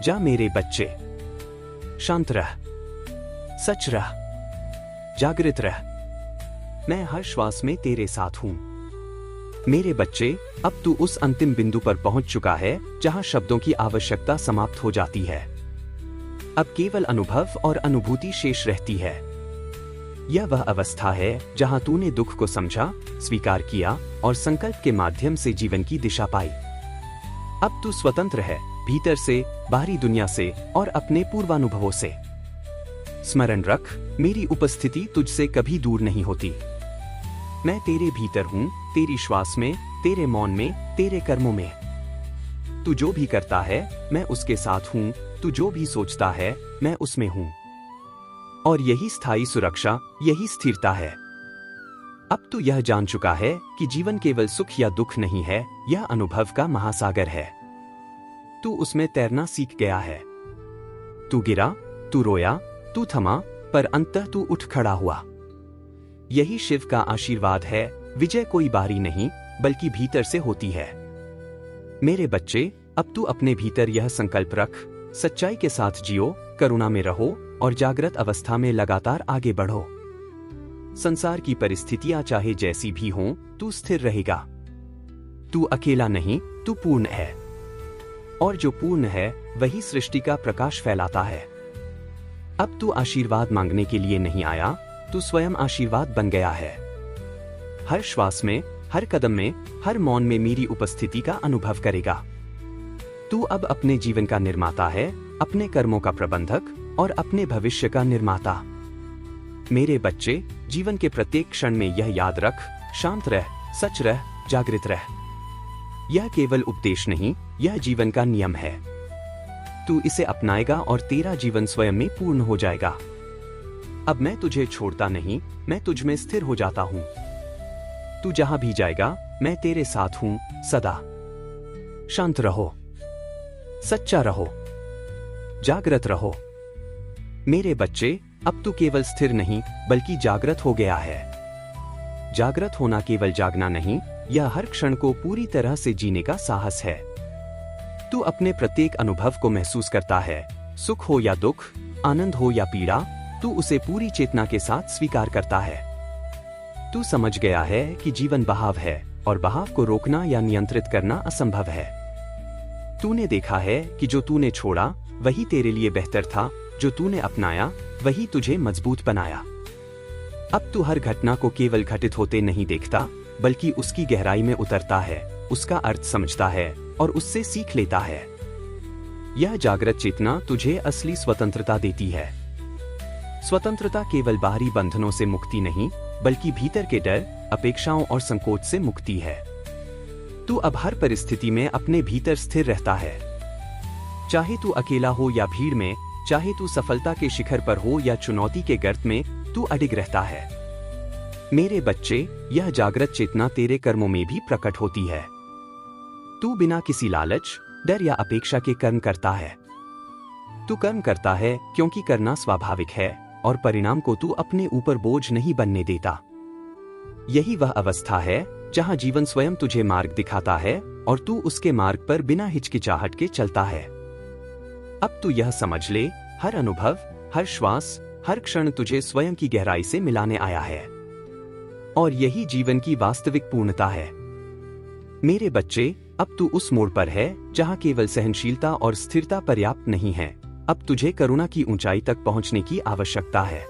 जा मेरे बच्चे, शांत रह, सच रह, जागृत रह। मैं हर श्वास में तेरे साथ हूं। मेरे बच्चे, अब तू उस अंतिम बिंदु पर पहुंच चुका है जहां शब्दों की आवश्यकता समाप्त हो जाती है। अब केवल अनुभव और अनुभूति शेष रहती है। यह वह अवस्था है जहां तूने दुख को समझा, स्वीकार किया और संकल्प के माध्यम से जीवन की दिशा पाई। अब तू स्वतंत्र है, भीतर से, बाहरी दुनिया से और अपने पूर्वानुभवों से। स्मरण रख, मेरी उपस्थिति तुझसे कभी दूर नहीं होती। मैं तेरे भीतर हूं, तेरी श्वास में, तेरे मौन में, तेरे कर्मों में। तू जो भी करता है मैं उसके साथ हूं, तू जो भी सोचता है मैं उसमें हूं। और यही स्थायी सुरक्षा, यही स्थिरता है। अब तू यह जान चुका है कि जीवन केवल सुख या दुख नहीं है, यह अनुभव का महासागर है। तू उसमें तैरना सीख गया है। तू गिरा, तू रोया, तू थमा, पर अंततः तू उठ खड़ा हुआ। यही शिव का आशीर्वाद है, विजय कोई बारी नहीं बल्कि भीतर से होती है। मेरे बच्चे, अब तू अपने भीतर यह संकल्प रख, सच्चाई के साथ जियो, करुणा में रहो और जागृत अवस्था में लगातार आगे बढ़ो। संसार की परिस्थितियां चाहे जैसी भी हों, तू स्थिर रहेगा। तू अकेला नहीं, तू पूर्ण है। और जो पूर्ण है वही सृष्टि का प्रकाश फैलाता है। अब तू आशीर्वाद मांगने के लिए नहीं आया, तू स्वयं आशीर्वाद बन गया है। हर श्वास में, हर कदम में, हर मौन में मेरी उपस्थिति का अनुभव करेगा। तू अब अपने जीवन का निर्माता है, अपने कर्मों का प्रबंधक और अपने भविष्य का निर्माता। मेरे बच्चे, जीवन के प्रत्येक क्षण में यह याद रख, शांत रह, सच रह, जागृत रह। यह केवल उपदेश नहीं, यह जीवन का नियम है। तू इसे अपनाएगा और तेरा जीवन स्वयं में पूर्ण हो जाएगा। अब मैं तुझे छोड़ता नहीं, मैं तुझ में स्थिर हो जाता हूं। तू जहां भी जाएगा मैं तेरे साथ हूं सदा। शांत रहो, सच्चा रहो, जागृत रहो। मेरे बच्चे, अब तू केवल स्थिर नहीं बल्कि जागृत हो गया है। जागृत होना केवल जागना नहीं, यह हर क्षण को पूरी तरह से जीने का साहस है। तू अपने प्रत्येक अनुभव को महसूस करता है, सुख हो या दुख, आनंद हो या पीड़ा, तू उसे पूरी चेतना के साथ स्वीकार करता है। तू समझ गया है कि जीवन बहाव है और बहाव को रोकना या नियंत्रित करना असंभव है। तूने देखा है कि जो तूने छोड़ा वही तेरे लिए बेहतर था, जो तूने अपनाया वही तुझे मजबूत बनाया। अब तू हर घटना को केवल घटित होते नहीं देखता, बल्कि उसकी गहराई में उतरता है, उसका अर्थ समझता है और उससे सीख लेता है। यह जागृत चेतना तुझे असली स्वतंत्रता देती है। स्वतंत्रता केवल बाहरी बंधनों से मुक्ति नहीं, बल्कि भीतर के डर, अपेक्षाओं और संकोच से मुक्ति है। तू अब हर परिस्थिति में अपने भीतर स्थिर रहता है। चाहे तू अकेला हो या भीड़ में, चाहे तू सफलता के शिखर पर हो या चुनौती के गर्त में, तू अडिग रहता है। मेरे बच्चे, यह जागृत चेतना तेरे कर्मों में भी प्रकट होती है। तू बिना किसी लालच, डर या अपेक्षा के कर्म करता है। तू कर्म करता है क्योंकि करना स्वाभाविक है और परिणाम को तू अपने ऊपर बोझ नहीं बनने देता। यही वह अवस्था है जहां जीवन स्वयं तुझे मार्ग दिखाता है और तू उसके मार्ग पर बिना हिचकिचाहट के चलता है। अब तू यह समझ ले, हर अनुभव, हर श्वास, हर क्षण तुझे स्वयं की गहराई से मिलाने आया है और यही जीवन की वास्तविक पूर्णता है। मेरे बच्चे, अब तू उस मोड़ पर है जहां केवल सहनशीलता और स्थिरता पर्याप्त नहीं है। अब तुझे करुणा की ऊंचाई तक पहुंचने की आवश्यकता है।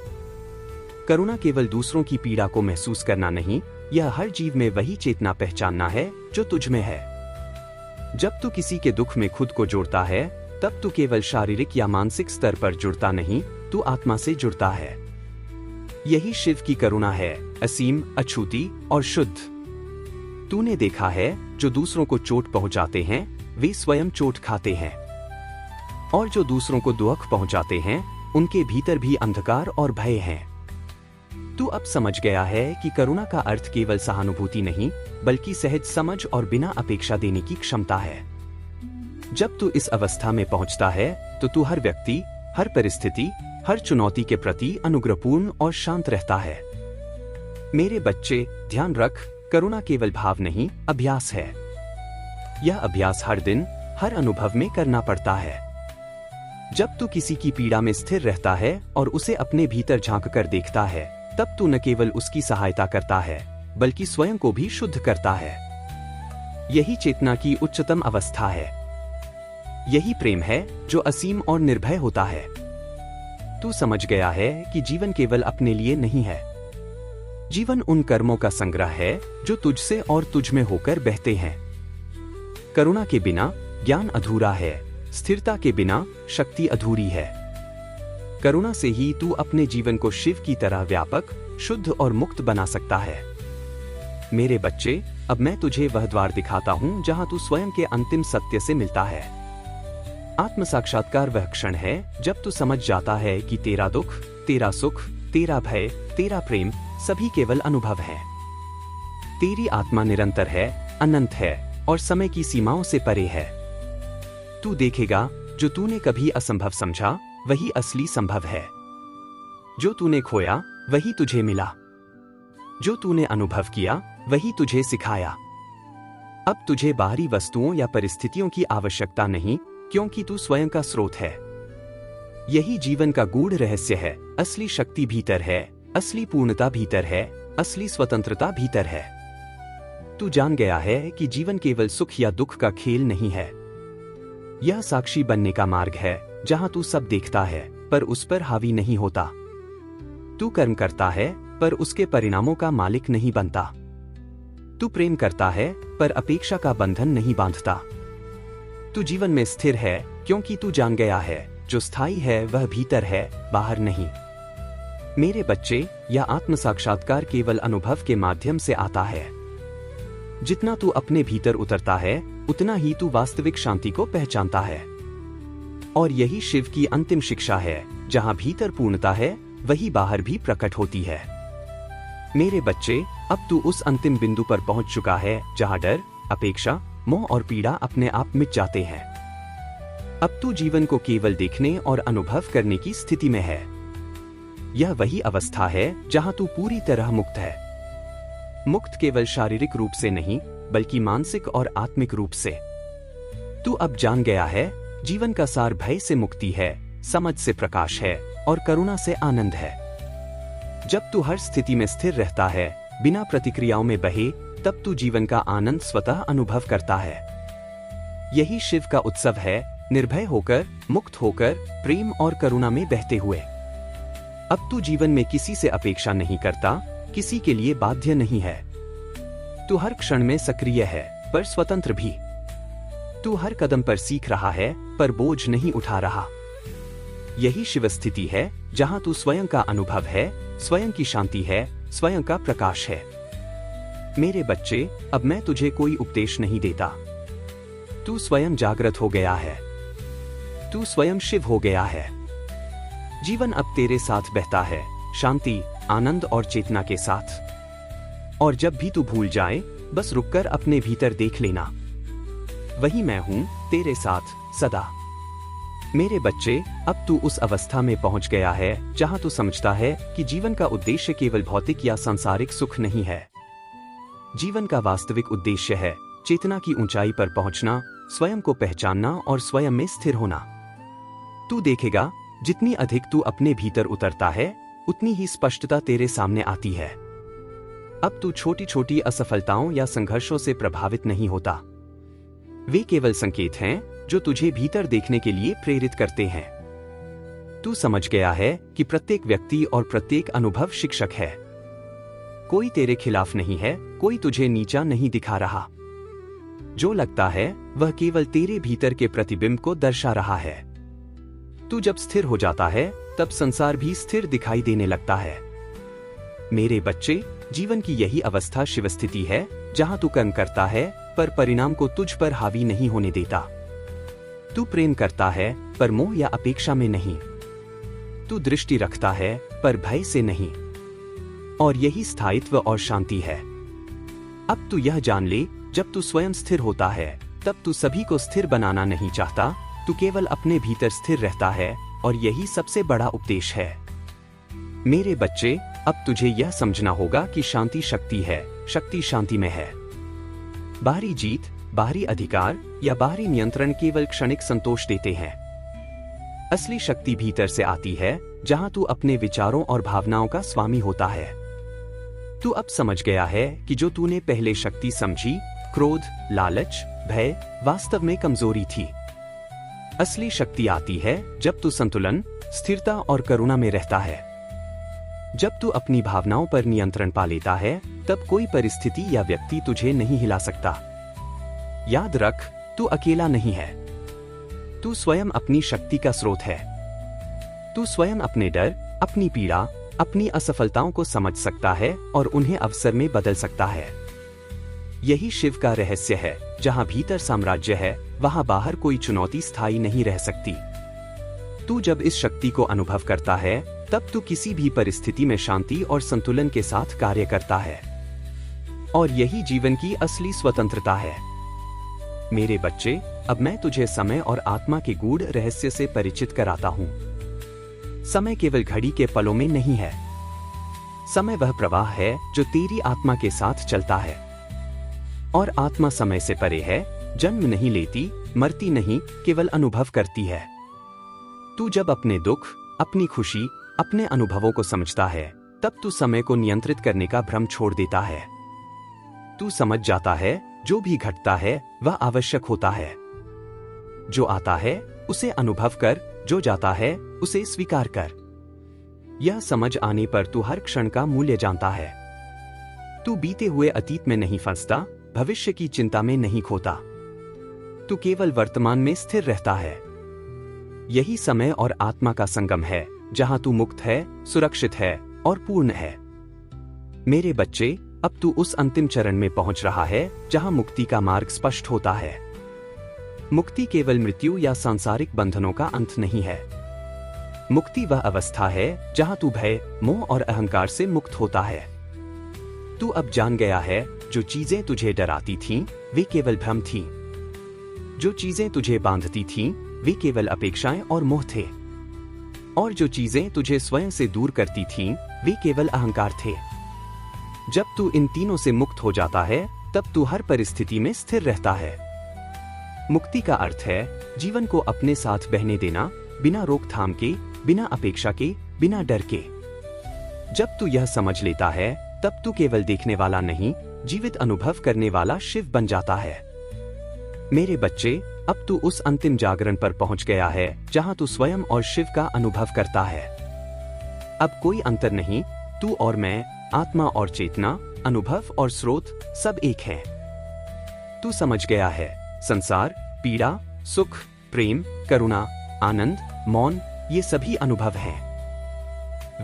करुणा केवल दूसरों की पीड़ा को महसूस करना नहीं, यह हर जीव में वही चेतना पहचानना है जो तुझ में है। जब तू किसी के दुख में खुद को जोड़ता है, तब तू केवल शारीरिक या मानसिक स्तर पर जुड़ता नहीं, तू आत्मा से जुड़ता है। यही शिव की करुणा है, असीम, अछूती और शुद्ध। तूने देखा है, जो दूसरों को चोट पहुंचाते हैं वे स्वयं चोट खाते हैं, और जो दूसरों को दुख पहुंचाते हैं उनके भीतर भी अंधकार और भय है। तू अब समझ गया है कि करुणा का अर्थ केवल सहानुभूति नहीं, बल्कि सहज समझ और बिना अपेक्षा देने की क्षमता है। जब तू इस अवस्था में पहुंचता है तो तू हर व्यक्ति, हर परिस्थिति, हर चुनौती के प्रति अनुग्रहपूर्ण और शांत रहता है। मेरे बच्चे, ध्यान रख, करुणा केवल भाव नहीं, अभ्यास है। यह अभ्यास हर दिन, हर अनुभव में करना पड़ता है। जब तू किसी की पीड़ा में स्थिर रहता है और उसे अपने भीतर झांक कर देखता है, तब तू न केवल उसकी सहायता करता है, बल्कि स्वयं को भी शुद्ध करता है। यही चेतना की उच्चतम अवस्था है। यही प्रेम है जो असीम और निर्भय होता है। तू समझ गया है कि जीवन केवल अपने लिए नहीं है। जीवन उन कर्मों का संग्रह है जो तुझसे और तुझ में होकर बहते हैं। करुणा के बिना ज्ञान अधूरा है, स्थिरता के बिना शक्ति अधूरी है। करुणा से ही तू अपने जीवन को शिव की तरह व्यापक, शुद्ध और मुक्त बना सकता है। मेरे बच्चे, अब मैं तुझे वह द्वार दिखाता हूं जहां तू स्वयं के अंतिम सत्य से मिलता है। आत्म साक्षात्कार वह क्षण है जब तू समझ जाता है कि तेरा दुख, तेरा सुख, तेरा भय, तेरा प्रेम सभी केवल अनुभव है। तेरी आत्मा निरंतर है, अनंत है और समय की सीमाओं से परे है। तू देखेगा, जो तूने कभी असंभव समझा वही असली संभव है। जो तूने खोया वही तुझे मिला। जो तूने अनुभव किया वही तुझे सिखाया। अब तुझे बाहरी वस्तुओं या परिस्थितियों की आवश्यकता नहीं, क्योंकि तू स्वयं का स्रोत है। यही जीवन का गूढ़ रहस्य है। असली शक्ति भीतर है, असली पूर्णता भीतर है, असली स्वतंत्रता भीतर है। तू जान गया है कि जीवन केवल सुख या दुख का खेल नहीं है। यह साक्षी बनने का मार्ग है, जहां तू सब देखता है पर उस पर हावी नहीं होता। तू कर्म करता है पर उसके परिणामों का मालिक नहीं बनता। तू प्रेम करता है पर अपेक्षा का बंधन नहीं बांधता। तू जीवन में स्थिर है क्योंकि तू जान गया है, जो स्थायी है वह भीतर है, बाहर नहीं। मेरे बच्चे, यह आत्म साक्षात्कार केवल अनुभव के माध्यम से आता है। जितना तू अपने भीतर उतरता है, उतना ही तू वास्तविक शांति को पहचानता है। और यही शिव की अंतिम शिक्षा है, जहां भीतर पूर्णता है वही बाहर भी प्रकट होती है। मेरे बच्चे, अब तू उस अंतिम बिंदु पर पहुंच चुका है जहां डर, अपेक्षा, मोह और पीड़ा अपने आप मिट जाते हैं। अब तू जीवन को केवल देखने और अनुभव करने की स्थिति में है। यह वही अवस्था है जहां तू पूरी तरह मुक्त है। मुक्त केवल शारीरिक रूप से नहीं, बल्कि मानसिक और आत्मिक रूप से। तू अब जान गया है, जीवन का सार भय से मुक्ति है, समझ से प्रकाश है और करुणा से आनंद है। जब तू हर स्थिति में स्थिर रहता है, बिना प्रतिक्रियाओं में बहे, तब तू जीवन का आनंद स्वतः अनुभव करता है। यही शिव का उत्सव है, निर्भय होकर, मुक्त होकर, प्रेम और करुणा में बहते हुए। अब तू जीवन में किसी से अपेक्षा नहीं करता, किसी के लिए बाध्य नहीं है। तू हर क्षण में सक्रिय है, पर स्वतंत्र भी। तू हर कदम पर सीख रहा है, पर बोझ नहीं उठा रहा। यही शिव स्थिति है, जहां तू स्वयं का अनुभव है, स्वयं की शांति है, स्वयं का प्रकाश है। मेरे बच्चे, अब मैं तुझे कोई उपदेश नहीं देता। तू स्वयं जागृत हो गया है। तू स्वयं शिव हो गया है। जीवन अब तेरे साथ बहता है, शांति, आनंद और चेतना के साथ। और जब भी तू भूल जाए, बस रुककर अपने भीतर देख लेना, वही मैं हूं, तेरे साथ सदा। मेरे बच्चे, अब तू उस अवस्था में पहुंच गया है जहां तू समझता है कि जीवन का उद्देश्य केवल भौतिक या सांसारिक सुख नहीं है। जीवन का वास्तविक उद्देश्य है चेतना की ऊंचाई पर पहुंचना, स्वयं को पहचानना और स्वयं में स्थिर होना। तू देखेगा, जितनी अधिक तू अपने भीतर उतरता है, उतनी ही स्पष्टता तेरे सामने आती है। अब तू छोटी छोटी असफलताओं या संघर्षों से प्रभावित नहीं होता। वे केवल संकेत हैं जो तुझे भीतर देखने के लिए प्रेरित करते हैं। तू समझ गया है कि प्रत्येक व्यक्ति और प्रत्येक अनुभव शिक्षक है। कोई तेरे खिलाफ नहीं है, कोई तुझे नीचा नहीं दिखा रहा। जो लगता है वह केवल तेरे भीतर के प्रतिबिंब को दर्शा रहा है। तू जब स्थिर हो जाता है, तब संसार भी स्थिर दिखाई देने लगता है। मेरे बच्चे, जीवन की यही अवस्था शिव स्थिति है, जहां तू कर्म करता है पर परिणाम को तुझ पर हावी नहीं होने देता। तू प्रेम करता है पर मोह या अपेक्षा में नहीं। तू दृष्टि रखता है पर भय से नहीं। और यही स्थायित्व और शांति है। अब तू यह जान ले, जब तू स्वयं स्थिर होता है, तब तू सभी को स्थिर बनाना नहीं चाहता, तू केवल अपने भीतर स्थिर रहता है, और यही सबसे बड़ा उपदेश है। मेरे बच्चे, अब तुझे यह समझना होगा कि शांति शक्ति है, शक्ति शांति में है। बाहरी जीत, बाहरी अधिकार या बाहरी नियंत्रण केवल क्षणिक संतोष देते हैं। असली शक्ति भीतर से आती है, जहां तू अपने विचारों और भावनाओं का स्वामी होता है। तू अब समझ गया है कि जो तूने पहले शक्ति समझी, क्रोध, लालच, भय, वास्तव में कमजोरी थी। असली शक्ति आती है जब तू संतुलन, स्थिरता और करुणा में रहता है। जब तू अपनी भावनाओं पर नियंत्रण पा लेता है, तब कोई परिस्थिति या व्यक्ति तुझे नहीं हिला सकता। याद रख, तू अकेला नहीं है। तू स्वयं अपनी शक्ति का स्रोत है। तू स्वयं अपने डर, अपनी पीड़ा, अपनी असफलताओं को समझ सकता है और उन्हें अवसर में बदल सकता है। यही शिव का रहस्य है, जहां भीतर साम्राज्य है, वहां बाहर कोई चुनौती स्थायी नहीं रह सकती। तू जब इस शक्ति को अनुभव करता है, तब तू किसी भी परिस्थिति में शांति और संतुलन के साथ कार्य करता है। और यही जीवन की असली स्वतंत्रता है। मेरे बच्चे, अब मैं तुझे समय और आत्मा के गूढ़ रहस्य से परिचित कराता हूं। समय केवल घड़ी के पलों में नहीं है। समय वह प्रवाह है जो तेरी आत्मा के साथ चलता है। और आत्मा समय से परे है, जन्म नहीं लेती, मरती नहीं, केवल अनुभव करती है। तू जब अपने दुख, अपनी खुशी, अपने अनुभवों को समझता है, तब तू समय को नियंत्रित करने का भ्रम छोड़ देता है। तू समझ जाता है, जो भी घटता है वह आवश्यक होता है। जो आता है उसे अनुभव कर, जो जाता है उसे स्वीकार कर। यह समझ आने पर तू हर क्षण का मूल्य जानता है। तू बीते हुए अतीत में नहीं फंसता, भविष्य की चिंता में नहीं खोता। तू केवल वर्तमान में स्थिर रहता है। यही समय और आत्मा का संगम है, जहां तू मुक्त है, सुरक्षित है और पूर्ण है। मेरे बच्चे, अब तू उस अंतिम चरण में पहुंच रहा है जहां मुक्ति का मार्ग स्पष्ट होता है। मुक्ति केवल मृत्यु या सांसारिक बंधनों का अंत नहीं है। मुक्ति वह अवस्था है जहां तू भय, मोह और अहंकार से मुक्त होता है। तू अब जान गया है, जो चीजें तुझे डराती थीं, वे केवल भ्रम थीं। जो चीजें तुझे बांधती थीं, वे केवल अपेक्षाएं और मोह थे। और जो चीजें तुझे स्वयं से दूर करती थीं, वे केवल अहंकार थे। जब तू इन तीनों से मुक्त हो जाता है, तब तू हर परिस्थिति में स्थिर रहता है। मुक्ति का अर्थ है जीवन को अपने साथ बहने देना, बिना रोकथाम के, बिना अपेक्षा के, बिना डर के। जब तू यह समझ लेता है, तब तू केवल देखने वाला नहीं, जीवित अनुभव करने वाला शिव बन जाता है। मेरे बच्चे, अब तू उस अंतिम जागरण पर पहुंच गया है जहां तू स्वयं और शिव का अनुभव करता है। अब कोई अंतर नहीं, तू और मैं, आत्मा और चेतना, अनुभव और स्रोत, सब एक हैं। तू समझ गया है, संसार, पीड़ा, सुख, प्रेम, करुणा, आनंद, मौन, ये सभी अनुभव हैं।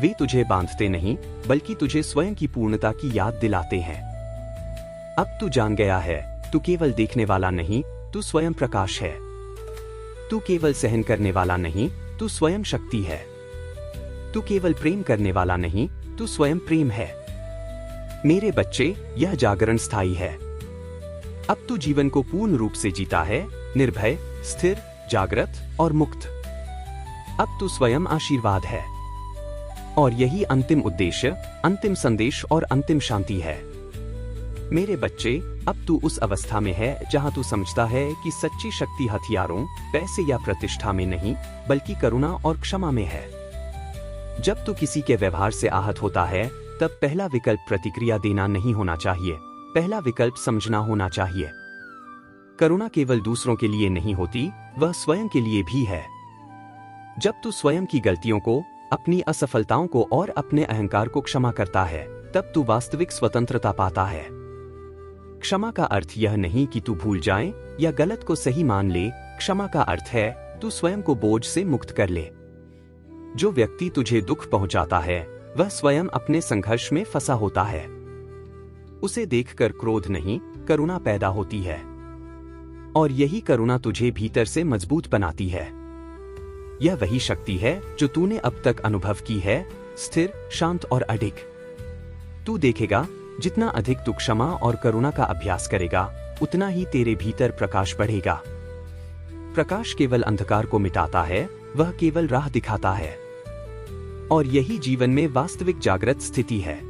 वे तुझे बांधते नहीं, बल्कि तुझे स्वयं की पूर्णता की याद दिलाते हैं। अब तू जान गया है, तू केवल देखने वाला नहीं, तू स्वयं प्रकाश है। तू केवल सहन करने वाला नहीं, तू स्वयं शक्ति है। तू केवल प्रेम करने वाला नहीं, तू स्वयं प्रेम है। मेरे बच्चे, यह जागरण स्थायी है। अब तू जीवन को पूर्ण रूप से जीता है, निर्भय, स्थिर, जागृत और मुक्त। अब तू स्वयं आशीर्वाद है। और यही अंतिम उद्देश्य, अंतिम संदेश और अंतिम शांति है। मेरे बच्चे, अब तू उस अवस्था में है जहां तू समझता है कि सच्ची शक्ति हथियारों, पैसे या प्रतिष्ठा में नहीं, बल्कि करुणा और क्षमा में है। जब तू किसी के व्यवहार से आहत होता है, तब पहला विकल्प प्रतिक्रिया देना नहीं होना चाहिए, पहला विकल्प समझना होना चाहिए। करुणा केवल दूसरों के लिए नहीं होती, वह स्वयं के लिए भी है। जब तू स्वयं की गलतियों को, अपनी असफलताओं को और अपने अहंकार को क्षमा करता है, तब तू वास्तविक स्वतंत्रता पाता है। क्षमा का अर्थ यह नहीं कि तू भूल जाए या गलत को सही मान ले, क्षमा का अर्थ है तू स्वयं को बोझ से मुक्त कर ले। जो व्यक्ति तुझे दुख पहुंचाता है, वह स्वयं अपने संघर्ष में फंसा होता है। उसे देखकर क्रोध नहीं, करुणा पैदा होती है। और यही करुणा तुझे भीतर से मजबूत बनाती है। यह वही शक्ति है जो तूने अब तक अनुभव की है, स्थिर, शांत और अडिग। तू देखेगा, जितना अधिक तू क्षमा और करुणा का अभ्यास करेगा, उतना ही तेरे भीतर प्रकाश बढ़ेगा। प्रकाश केवल अंधकार को मिटाता है, वह केवल राह दिखाता है। और यही जीवन में वास्तविक जागृत स्थिति है।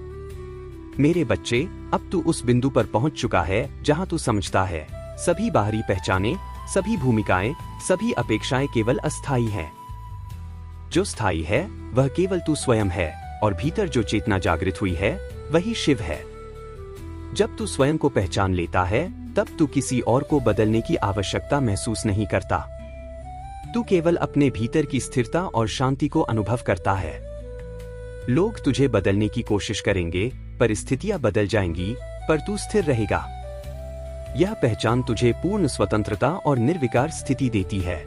मेरे बच्चे, अब तू उस बिंदु पर पहुंच चुका है जहां तू समझता है, सभी बाहरी पहचाने, सभी भूमिकाएं, सभी अपेक्षाएं केवल अस्थायी हैं। जो स्थायी है, वह केवल तू स्वयं है, और भीतर जो चेतना जागृत हुई है, वही शिव है। जब तू स्वयं को पहचान लेता है, तब तू किसी और को बदलने की आवश्यकता महसूस नहीं करता। तू केवल अपने भीतर की स्थिरता और शांति को अनुभव करता है। लोग तुझे बदलने की कोशिश करेंगे, परिस्थितियां बदल जाएंगी, पर तू स्थिर रहेगा। यह पहचान तुझे पूर्ण स्वतंत्रता और निर्विकार स्थिति देती है।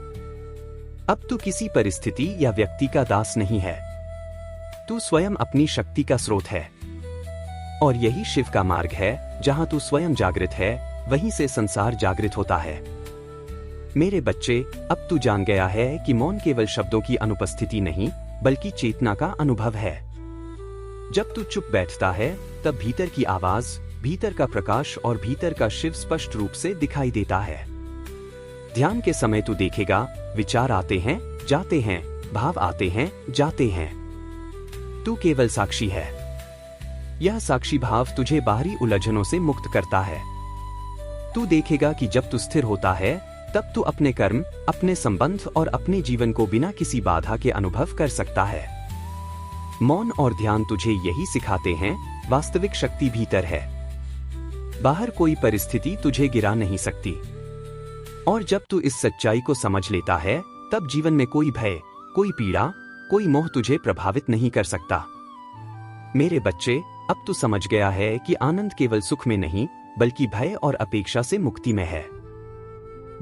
अब तू किसी परिस्थिति या व्यक्ति का दास नहीं है। तू स्वयं अपनी शक्ति का स्रोत है। और यही शिव का मार्ग है, जहां तू स्वयं जागृत है, वहीं से संसार जागृत होता है। मेरे बच्चे, अब तू जान गया है कि मौन केवल शब्दों की अनुपस्थिति नहीं, बल्कि चेतना का अनुभव है। जब तू चुप बैठता है, तब भीतर की आवाज, भीतर का प्रकाश और भीतर का शिव स्पष्ट रूप से दिखाई देता है। ध्यान के समय तू देखेगा, विचार आते हैं, जाते हैं, भाव आते हैं, जाते हैं। तू केवल साक्षी है। यह साक्षी भाव तुझे बाहरी उलझनों से मुक्त करता है। तू देखेगा कि जब तू स्थिर होता है, तब तू अपने कर्म, अपने संबंध और अपने जीवन को बिना किसी बाधा के अनुभव कर सकता है। मौन और ध्यान तुझे यही सिखाते हैं, वास्तविक शक्ति भीतर है। बाहर कोई परिस्थिति तुझे गिरा नहीं सकती। और जब तू इस सच्चाई को समझ लेता है, तब जीवन में कोई भय, कोई पीड़ा, कोई मोह तुझे प्रभावित नहीं कर सकता। मेरे बच्चे, अब तू समझ गया है कि आनंद केवल सुख में नहीं, बल्कि भय और अपेक्षा से मुक्ति में है।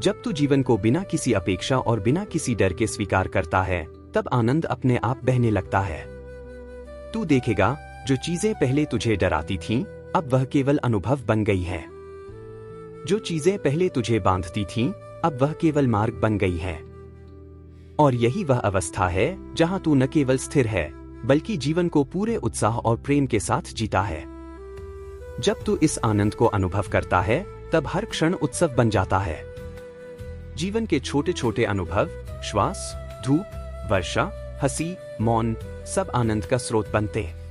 जब तू जीवन को बिना किसी अपेक्षा और बिना किसी डर के स्वीकार करता है, तब आनंद अपने आप बहने लगता है। तू देखेगा, जो चीजें पहले तुझे डराती थीं, अब वह केवल अनुभव बन गई हैं। जो चीजें पहले तुझे बांधती थीं, अब वह केवल मार्ग बन गई हैं। और यही वह अवस्था है जहां तू न केवल स्थिर है, बल्कि जीवन को पूरे उत्साह और प्रेम के साथ जीता है। जब तू इस आनंद को अनुभव करता है, तब हर क्षण उत्सव बन जाता है। जीवन के छोटे छोटे अनुभव, श्वास, धूप, वर्षा, हंसी, मौन, सब आनंद का स्रोत बनते हैं।